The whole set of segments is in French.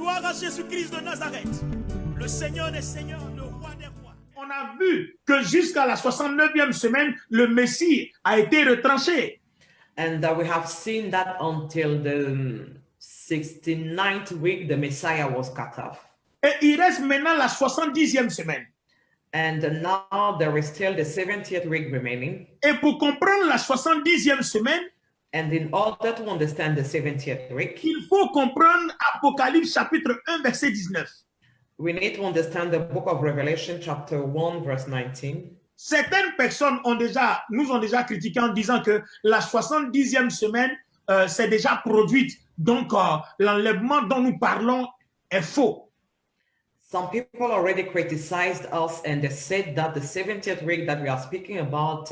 Gloire à Jésus-Christ de Nazareth, le Seigneur des Seigneurs, le Roi des Rois. On a vu que jusqu'à la 69e semaine, le Messie a été retranché. And we have seen that until the 69th week, the Messiah was cut off. Et il reste maintenant la 70e semaine. And now there is still the 70th week remaining. Et pour comprendre la 70e semaine, And in order to understand the 70th week, il faut comprendre Apocalypse chapitre 1, verset 19. we need to understand the book of Revelation, chapter 1, verse 19. Certaines personnes nous ont déjà critiqué en disant que la 70e semaine s'est déjà produite. Donc, l'enlèvement dont nous parlons est faux. Some people already criticized us and they said that the 70th week that we are speaking about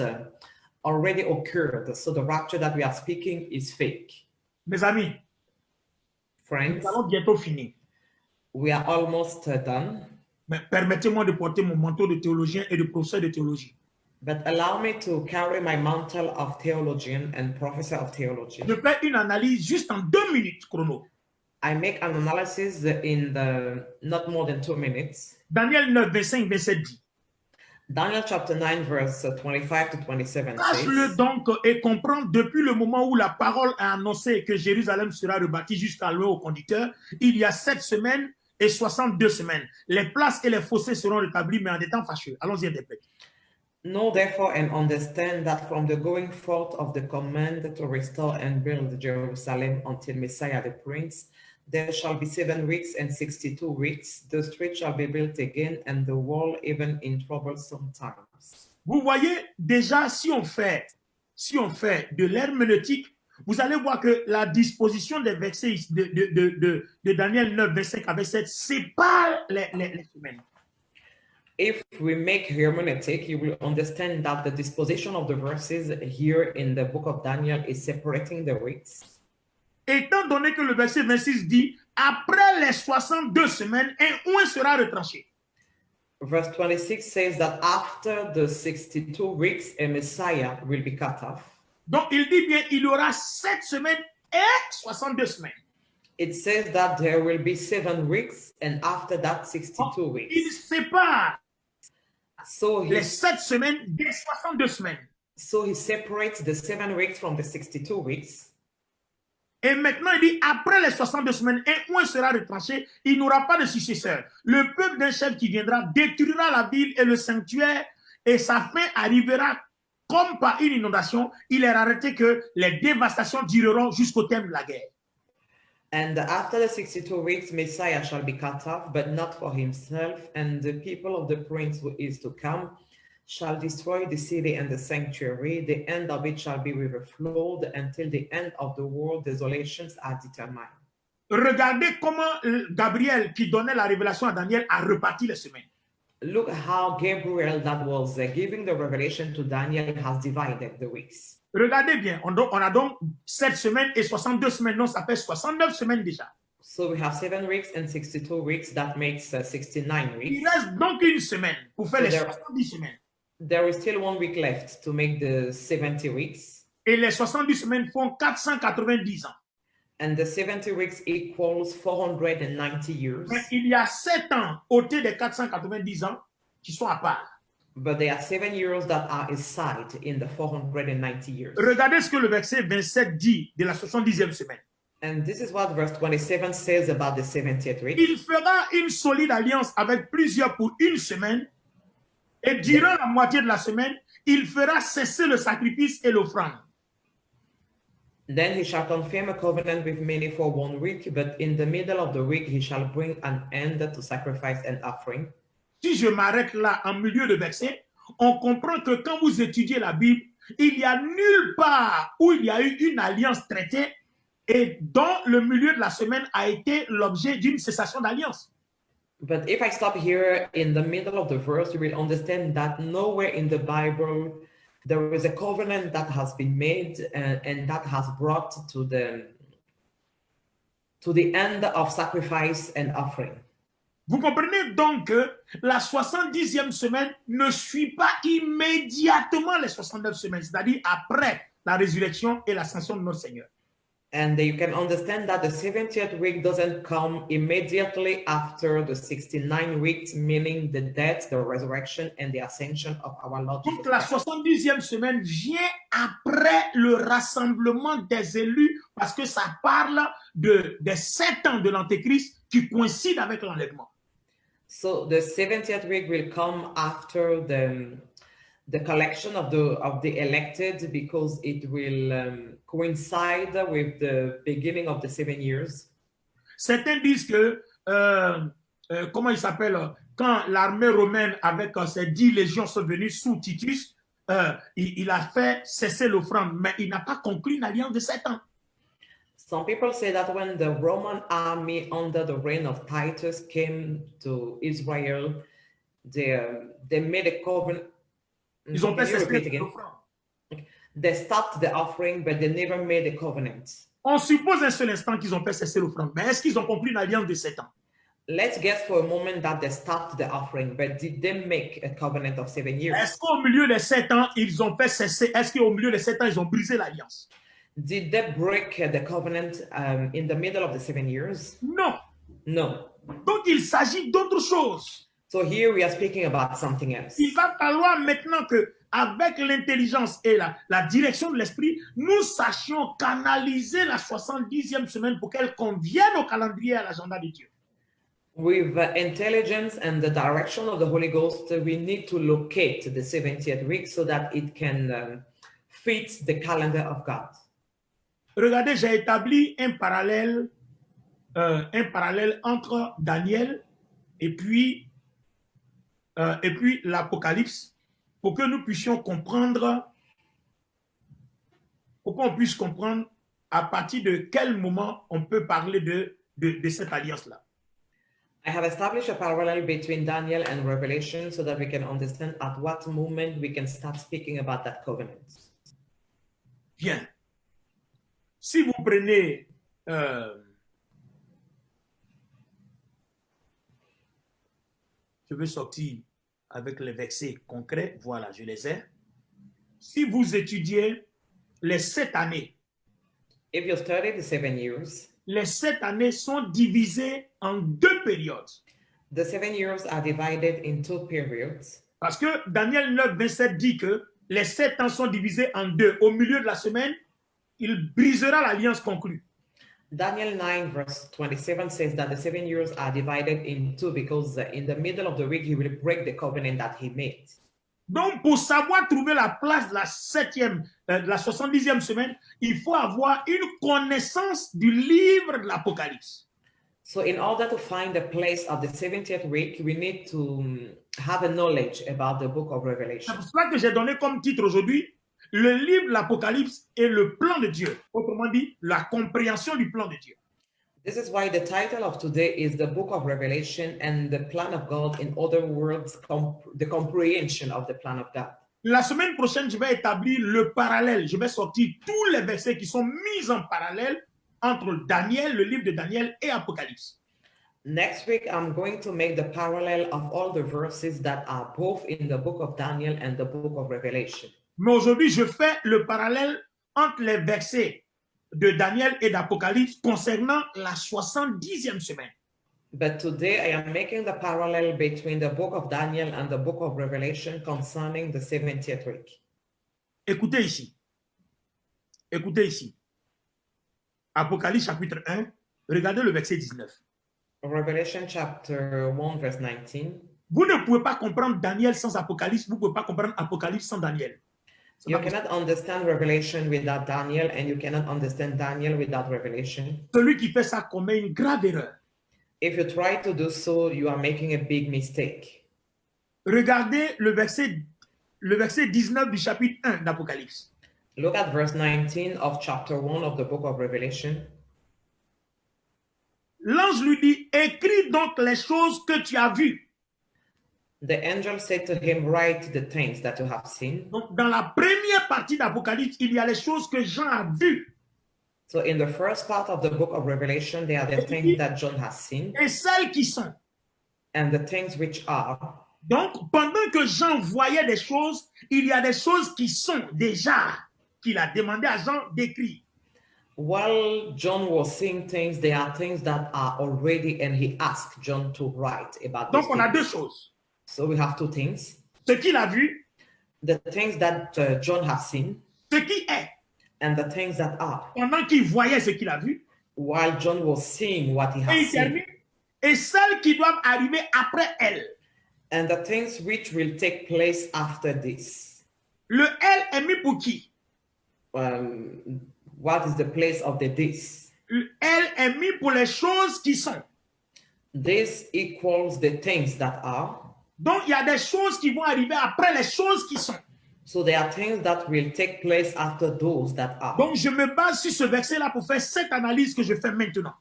already occurred. So the rapture that we are speaking is fake. Mes amis, Friends, nous allons bientôt finir. we are almost done. Mais permettez-moi de porter mon manteau de théologien et de professeur de théologie. But allow me to carry my mantle of theologian and professor of theology. Je fais une analyse juste en 2 minutes chrono. I make an analysis in the not more than 2 minutes. Daniel 9, 25, 27 dit. Daniel chapter 9, verse 25 to 27 Sache-le says, donc et comprends depuis le moment où la parole a annoncé que Jérusalem sera rebâtie jusqu'à l'eau au conducteur, il y a 7 semaines et 62 semaines. Les places et les fossés seront rétablis, mais en des temps fâcheux. Allons-y, interprète. Know therefore and understand that from the going forth of the command to restore and build Jerusalem until Messiah the Prince, there shall be 7 weeks and 62 weeks. The street shall be built again, and the wall even in troublesome times. Vous voyez, déjà, si on fait de l'herméneutique, vous allez voir que la disposition des versets de Daniel 9, 25 à 27 sépare les semaines. If we make hermeneutic, you will understand that the disposition of the verses here in the book of Daniel is separating the weeks. Étant donné que le verset 26 dit, après les 62 semaines, un oint sera retranché. Verse 26 says that after the 62 weeks, a Messiah will be cut off. Donc, il dit bien, il y aura 7 semaines et 62 semaines. It says that there will be 7 weeks, and after that, 62 Il weeks. sépare So les he, 7 semaines des 62 semaines. so he separates the 7 weeks from the 62 weeks. Et maintenant, il dit, après les 62 semaines, un oint sera retranché, il n'aura pas de successeur. Le peuple d'un chef qui viendra détruira la ville et le sanctuaire, et sa fin arrivera comme par une inondation. Il est arrêté que les dévastations dureront jusqu'au terme de la guerre. And after the 62 weeks, Messiah shall be cut off, but not for himself. And the people of the prince who is to come shall destroy the city and the sanctuary. The end of it shall be with a flood. Until the end of the world, desolations are determined. Regardez comment Gabriel, qui donnait la révélation à Daniel, a reparti les semaines. Look how Gabriel, that was giving the revelation to Daniel, has divided the weeks. Regardez bien, on a donc 7 semaines et 62 semaines, non, ça fait 69 semaines déjà. So we have 7 weeks and 62 weeks. That makes 69 Il weeks. reste donc une semaine pour faire les there- 70 semaines. There is still 1 week left to make the 70 weeks. Et les 70 semaines font 490 ans. And the 70 weeks equals 490 years. Mais il y a 7 ans, ôtés des 490 ans, qui sont à part. But there are 7 years that are aside in the 490 years. Regardez ce que le verset 27 dit de la 70e semaine. And this is what verse 27 says about the 70th week. Il fera une solide alliance avec plusieurs pour une semaine, et durant la moitié de la semaine, il fera cesser le sacrifice et l'offrande. Then he shall confirm a covenant with many for 1 week, but in the middle of the week he shall bring an end to sacrifice and offering. Si je m'arrête là en milieu de verset, on comprend que quand vous étudiez la Bible, il n'y a nulle part où il y a eu une alliance traitée et dont le milieu de la semaine a été l'objet d'une cessation d'alliance. But if I stop here in the middle of the verse, you will understand that nowhere in the Bible there is a covenant that has been made and that has brought to the end of sacrifice and offering. Vous comprenez donc que la 70e semaine ne suit pas immédiatement les 69 semaines, c'est-à-dire après la résurrection et l'ascension de notre Seigneur. And you can understand that the 70th week doesn't come immediately after the 69 weeks, meaning the death, the resurrection, and the ascension of our Lord Jesus Donc la Christ. 70e semaine vient après le rassemblement des élus parce que ça parle des 7 ans de l'Antéchrist qui coïncident avec l'enlèvement. So the 70th week will come after the collection of the elected, because it will coincide with the beginning of the 7 years. Certains disent que, comment il s'appelle, quand l'armée romaine avec ses 10 légions sont venues sous Titus, il a fait cesser l'offrande, mais il n'a pas conclu une alliance de 7 ans. Some people say that when the Roman army under the reign of Titus came to Israel, they made a covenant. Ils ont fait cesser l'offrande. They stopped the offering, but they never made a covenant. On suppose un seul instant qu'ils ont fait cesser l'offrande, mais est-ce qu'ils ont conclu une alliance de 7 ans? Let's guess for a moment that they stopped the offering, but did they make a covenant of 7 years? Est-ce qu'au milieu des 7 ans, ils ont fait cesser, est-ce qu'au milieu des 7 ans, ils ont brisé l'alliance? Did they break the covenant in the middle of the 7 years? Non. No. Donc il s'agit d'autre chose. So here we are speaking about something else. Il va falloir maintenant que, avec l'intelligence et la direction de l'esprit, nous sachions canaliser la 70e semaine pour qu'elle convienne au calendrier et à l'agenda de Dieu. With intelligence and the direction of the Holy Ghost, we need to locate the 70th week so that it can fit the calendar of God. Regardez, j'ai établi un parallèle entre Daniel et puis l'Apocalypse pour que nous puissions comprendre, pour qu'on puisse comprendre à partir de quel moment on peut parler de cette alliance-là. I have established a parallel between Daniel and Revelation so that we can understand at what moment we can start speaking about that covenant. Bien. Si vous prenez je vais sortir avec les versets concrets. Voilà, je les ai. Si vous étudiez les 7 années, If you study the 7 years, les 7 années sont divisées en 2 périodes. the 7 years are divided in 2 periods. Parce que Daniel 9, 27 dit que les 7 ans sont divisés en 2. Au milieu de la semaine, il brisera l'alliance conclue. Daniel 9 verse 27 says that the 7 years are divided in 2 because in the middle of the week he will break the covenant that he made. Donc, pour savoir trouver la place de la 70e semaine, il faut avoir une connaissance du livre de l'Apocalypse. So in order to find the place of the 70th week, we need to have a knowledge about the book of C'est Revelation. pour cela que j'ai donné comme titre aujourd'hui le livre de l'Apocalypse et le plan de Dieu. Autrement dit, la compréhension du plan de Dieu. This is why the title of today is the book of Revelation and the plan of God. In other words, the comprehension of the plan of God. La semaine prochaine, je vais établir le parallèle. Je vais sortir tous les versets qui sont mis en parallèle entre Daniel, le livre de Daniel et Apocalypse. Next week, I'm going to make the parallel of all the verses that are both in the book of Daniel and the book of Revelation. Mais aujourd'hui, je fais le parallèle entre les versets de Daniel et d'Apocalypse concernant la 70e semaine. But today I am making the parallel between the book of Daniel and the book of Revelation concerning the 70th week. Écoutez ici. Écoutez ici. Apocalypse chapitre 1, regardez le verset 19. Revelation chapter 1 verse 19. Vous ne pouvez pas comprendre Daniel sans Apocalypse, vous ne pouvez pas comprendre Apocalypse sans Daniel. You cannot understand Revelation without Daniel, and you cannot understand Daniel without Revelation. Celui qui fait ça commet une grave erreur. If you try to do so, you are making a big mistake. Regardez le verset 19 du chapitre 1 d'Apocalypse. Look at verse 19 of chapter 1 of the book of Revelation. L'ange lui dit, écris donc les choses que tu as vues. The angel said to him, write the things that you have seen. Donc, dans la première partie d'Apocalypse, il y a les choses que Jean a vues. So in the first part of the book of Revelation, there are the things that John has seen Et celles qui sont. and the things which are. Donc, pendant que Jean voyait des choses, il y a des choses qui sont déjà, qu'il a demandé à Jean d'écrire. while John was seeing things, there are things that are already, and he asked John to write about these Donc, on a deux things. choses. So we have two things. Ce qu'il a vu, The things that John has seen ce qui est. and the things that are. Pendant qu'il voyait ce qu'il a vu, While John was seeing what he et has il seen. termine, et celles qui doivent arriver après elle. And the things which will take place after this. Le elle est mis pour qui? What is the place of the this? Le elle est mis pour les choses qui sont. This equals the things that are. Donc, il y a des choses qui vont arriver après les choses qui sont. So there are things that will take place after those that are. Donc, je me base sur ce verset-là pour faire cette analyse que je fais maintenant.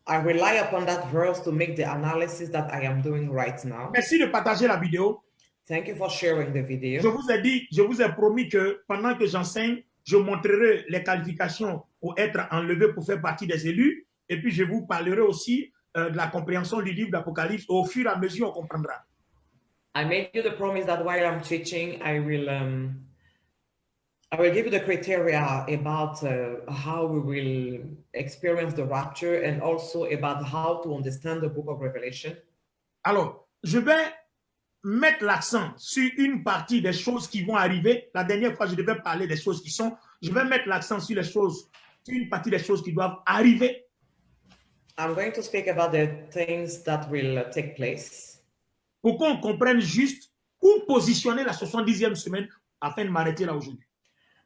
I rely upon that verse to make the analysis that I am doing right now. Merci de partager la vidéo. Thank you for sharing the video. Je vous ai promis que pendant que j'enseigne, je montrerai les qualifications pour être enlevé, pour faire partie des élus. Et puis, je vous parlerai aussi de la compréhension du livre d'Apocalypse. Au fur et à mesure, on comprendra. I made you the promise that while I'm teaching, I will give you the criteria about how we will experience the rapture and also about how to understand the book of Revelation. Alors, je vais mettre l'accent sur une partie des choses qui vont arriver. La dernière fois, je devais parler des choses qui sont. Je vais mettre l'accent sur les choses, sur une partie des choses qui doivent arriver. I'm going to speak about the things that will take place. Pour qu'on comprenne juste où positionner la 70e semaine afin de m'arrêter là aujourd'hui.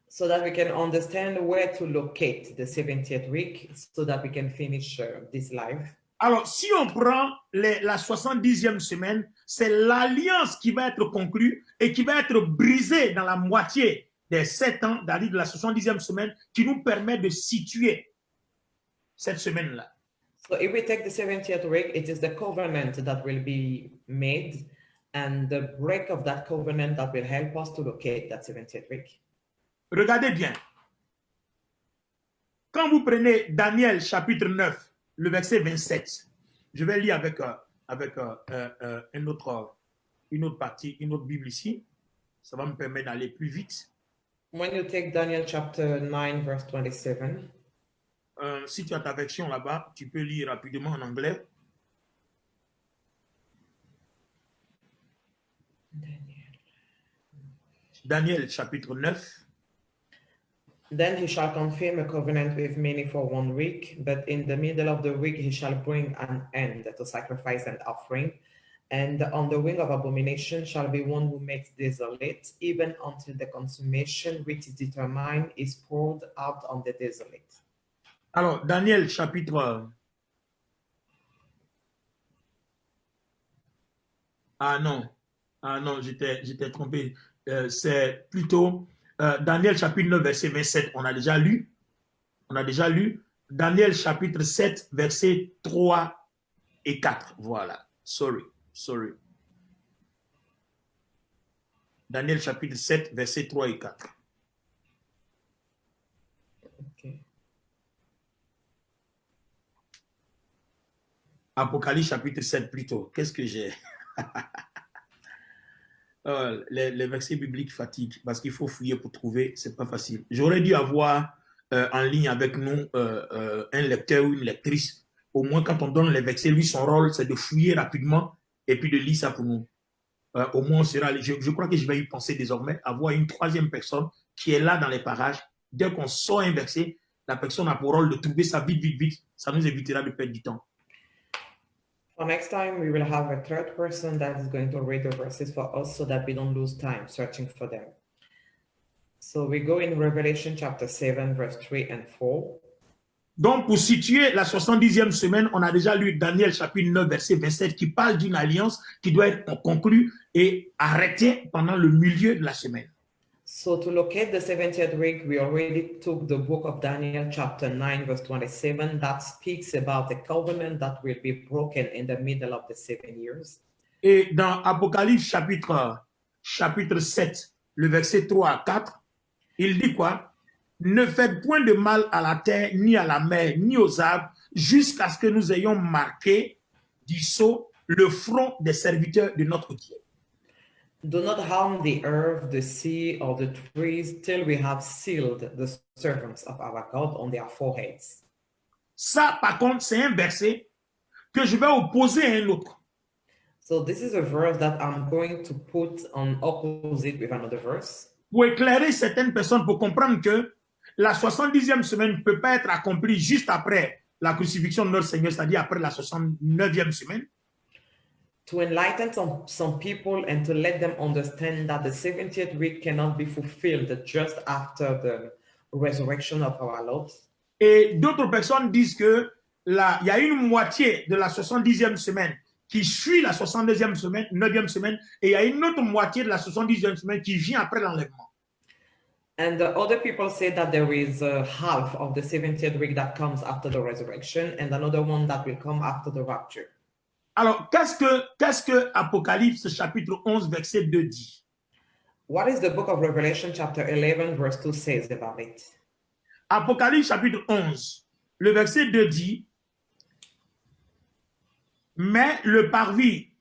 So that we can understand where to locate the 70th week so that we can finish this live. Alors, si on prend la 70e semaine, c'est l'alliance qui va être conclue et qui va être brisée dans la moitié des 7 ans, c'est-à-dire de la 70e semaine, qui nous permet de situer cette semaine-là. So if we take the 70th week, it is the covenant that will be made and the break of that covenant that will help us to locate that 70th week. Regardez bien. Quand vous prenez Daniel chapitre 9, le verset 27, je vais lire avec une autre partie, une autre Bible ici. Ça va me permettre d'aller plus vite. When you take Daniel chapter 9, verse 27, si tu as ta version là-bas, tu peux lire rapidement en anglais. Daniel chapitre 9. Then he shall confirm a covenant with many for 1 week, but in the middle of the week he shall bring an end to sacrifice and offering. And on the wing of abomination shall be one who makes desolate, even until the consummation which is determined is poured out on the desolate. Alors, Daniel chapitre... Ah non, j'étais trompé. C'est plutôt Daniel chapitre 9, verset 27. On a déjà lu. Daniel chapitre 7, verset 3 et 4. Voilà. Sorry. Daniel chapitre 7, verset 3 et 4. Okay. Apocalypse chapitre 7 plutôt. Qu'est-ce que j'ai? Les versets bibliques fatiguent parce qu'il faut fouiller pour trouver, c'est pas facile. J'aurais dû avoir en ligne avec nous un lecteur ou une lectrice. Au moins, quand on donne les versets, lui, son rôle, c'est de fouiller rapidement et puis de lire ça pour nous. Au moins, on sera. Je crois que je vais y penser désormais, avoir une troisième personne qui est là dans les parages. Dès qu'on sort un verset, la personne a pour rôle de trouver ça vite. Ça nous évitera de perdre du temps. For next time, we will have a third person that is going to read the verses for us so that we don't lose time searching for them. So we go in Revelation chapter 7, verse 3 and 4. Donc, pour situer la 70e semaine, on a déjà lu Daniel chapitre 9, verset 27, qui parle d'une alliance qui doit être conclue et arrêtée pendant le milieu de la semaine. So to locate the 70th week, we already took the book of Daniel chapter 9, verse 27, that speaks about the covenant that will be broken in the middle of the 7 years. Et dans Apocalypse chapitre 7, le verset 3 à 4, il dit quoi? Ne faites point de mal à la terre, ni à la mer, ni aux arbres, jusqu'à ce que nous ayons marqué du sceau le front des serviteurs de notre Dieu. Do not harm the earth, the sea, or the trees till we have sealed the servants of our God on their foreheads. Ça, par contre, c'est un verset que je vais opposer à un autre. So this is a verse that I'm going to put on opposite with another verse. Pour éclairer certaines personnes, pour comprendre que la 70e semaine ne peut pas être accomplie juste après la crucifixion de notre Seigneur, c'est-à-dire après la 69e semaine. To enlighten some people and to let them understand that the 70th week cannot be fulfilled just after the resurrection of our Lord. Et d'autres personnes disent que il y a une moitié de la 70e semaine qui suit la 62e semaine, 9e semaine, et il y a une autre moitié de la 70e semaine qui vient après l'enlèvement. And other people say that there is a half of the 70th week that comes after the resurrection and another one that will come after the rapture. Alors, qu'est-ce que Apocalypse chapitre 11, verset 2 dit? What is the book of Revelation chapter 11 verse 2 says about it? Apocalypse chapitre 11, le verset 2 dit, mais le parvis,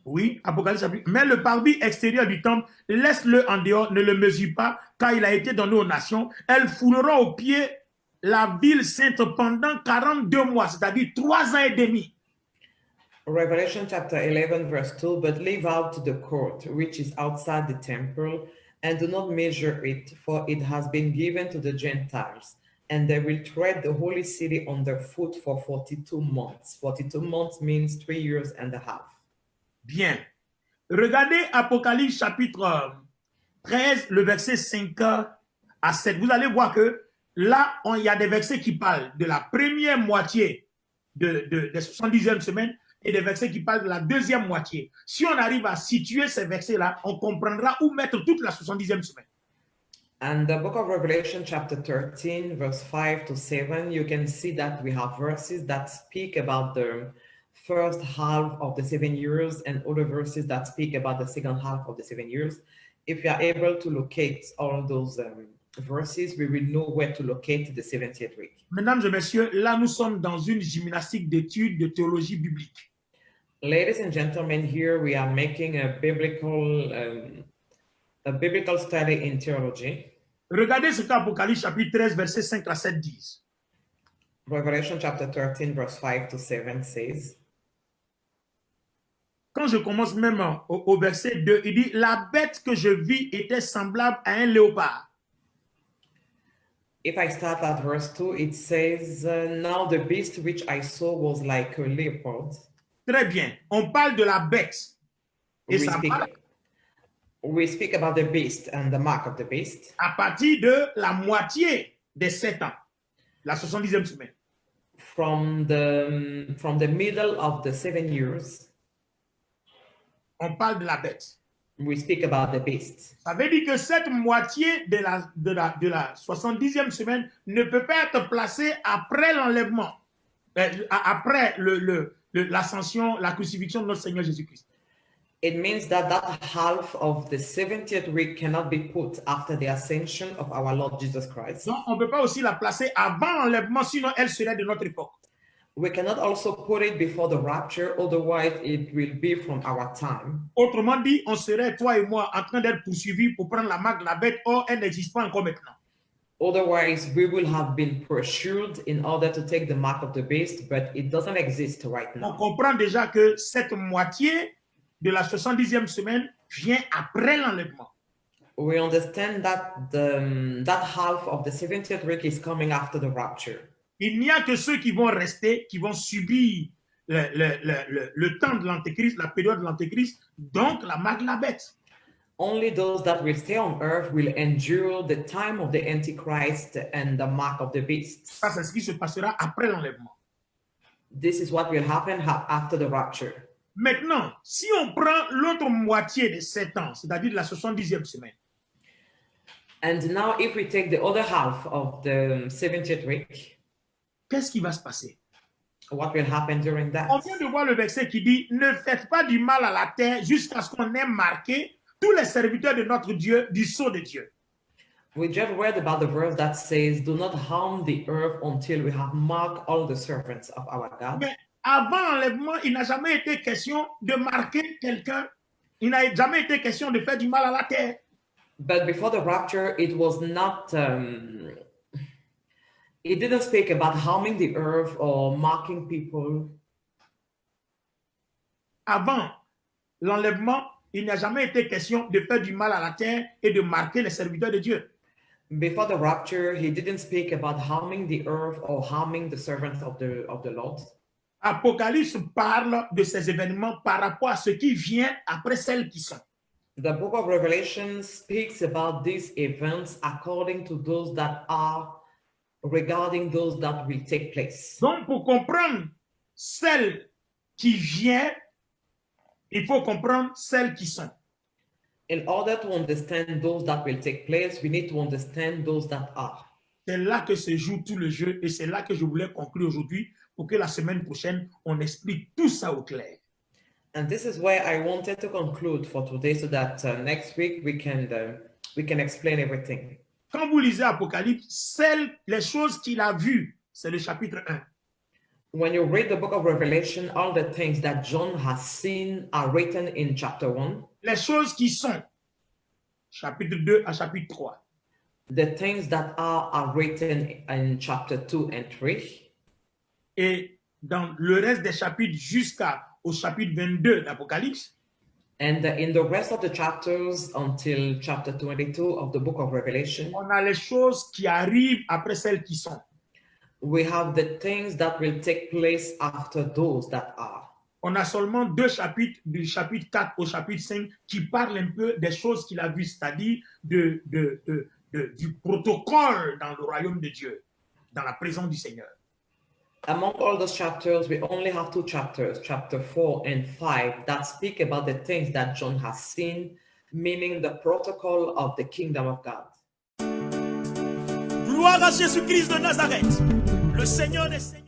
oui, Apocalypse chapitre, mais le parvis extérieur du temple, laisse-le en dehors, ne le mesure pas, car il a été donné aux nations. Elles fouleront au pied la ville sainte pendant 42 mois, c'est-à-dire 3 ans et demi. Revelation chapter 11 verse 2, but leave out the court which is outside the temple and do not measure it, for it has been given to the Gentiles, and they will tread the holy city underfoot for 42 months. 42 months means 3 years and a half. Bien. Regardez Apocalypse chapitre 13, le verset 5 à 7. Vous allez voir que là, il y a des versets qui parlent de la première moitié des 70e semaines et des versets qui parlent de la deuxième moitié. Si on arrive à situer ces versets-là, on comprendra où mettre toute la 70e semaine. And the book of Revelation chapter 13 verse 5 to 7, you can see that we have verses that speak about the first half of the 7 years and other verses that speak about the second half of the 7 years. If you are able to locate all those verses, we will know where to locate the 70th week. Mesdames et messieurs, là nous sommes dans une gymnastique d'études de théologie biblique. Ladies and gentlemen, here we are making a biblical study in theology. Regardez ce qu'Apocalypse chapitre 13, verset 5 à 7 disent. Revelation chapter 13, verse 5 to 7 says, quand je commence même au verset 2, il dit, la bête que je vis était semblable à un léopard. If I start at verse 2, it says, now the beast which I saw was like a leopard. Très bien. On parle de la bête. Et we speak about the beast and the mark of the beast. À partir de la moitié des 7 ans, la 70e semaine. From the middle of the 7 years. On parle de la bête. We speak about the beast. Ça veut dire que cette moitié de la 70e semaine ne peut pas être placée après l'enlèvement, après l'ascension, la crucifixion de notre Seigneur Jésus-Christ. It means that half of the 70th week cannot be put after the ascension of our Lord Jesus Christ. Donc, on ne peut pas aussi la placer avant l'enlèvement, sinon elle serait de notre époque. We cannot also put it before the rapture, otherwise it will be from our time. Autrement dit, on serait, toi et moi, en train d'être poursuivis pour prendre la marque de la bête. Or, elle n'existe pas encore maintenant. Otherwise, we will have been pursued in order to take the mark of the beast, but it doesn't exist right now. On comprend déjà que cette moitié de la 70e semaine vient après l'enlèvement. We understand that that half of the 70th week is coming after the rapture. Il n'y a que ceux qui vont rester, qui vont subir le temps de l'Antéchrist, la période de l'Antéchrist, donc la marque de la bête. Only those that will stay on earth will endure the time of the Antichrist and the mark of the beast. Ça, c'est ce qui se passera après l'enlèvement. This is what will happen after the rapture. Maintenant, si on prend l'autre moitié des 7 ans, c'est-à-dire la 70e semaine, and now if we take the other half of the 70th week, qu'est-ce qui va se passer? What will happen during that? On vient de voir le verset qui dit « Ne faites pas du mal à la terre jusqu'à ce qu'on ait marqué tous les serviteurs de notre Dieu du sceau de Dieu. » We just read about the verse that says, do not harm the earth until we have marked all the servants of our God. Mais avant l'enlèvement, il n'a jamais été question de marquer quelqu'un Il n'a jamais été question de faire du mal à la terre. But before the rapture, it was not, it didn't speak about harming the earth or marking people. Avant l'enlèvement, il n'a jamais été question de faire du mal à la terre et de marquer les serviteurs de Dieu. Before the rapture, he didn't speak about harming the earth or harming the servants of the Lord. Apocalypse parle de ces événements par rapport à ce qui vient après celles qui sont. The book of Revelation speaks about these events according to those that are, regarding those that will take place. Donc, pour comprendre celles qui viennent, il faut comprendre celles qui sont. In order to understand those that will take place, we need to understand those that are. C'est là que se joue tout le jeu et c'est là que je voulais conclure aujourd'hui pour que la semaine prochaine, on explique tout ça au clair. And this is where I wanted to conclude for today so that next week we can explain everything. Quand vous lisez Apocalypse, les choses qu'il a vues, c'est le chapitre 1. When you read the book of Revelation, all the things that John has seen are written in chapter 1. Les choses qui sont, chapitre 2 à chapitre 3. The things that are written in chapter 2 and 3. Et dans le reste des chapitres jusqu'au chapitre 22 d'Apocalypse, And in the rest of the chapters until chapter 22 of the book of Revelation, on a les choses qui arrivent après celles qui sont. we have the things that will take place after those that are. On a seulement 2 chapitres, du chapitre 4 au chapitre 5, qui parlent un peu des choses qu'il a vues, c'est-à-dire du protocole dans le royaume de Dieu, dans la présence du Seigneur. Among all those chapters, we only have 2 chapters, chapter 4 and 5, that speak about the things that John has seen, meaning the protocol of the kingdom of God. Gloire à Jésus-Christ de Nazareth, le Seigneur des Seigneurs.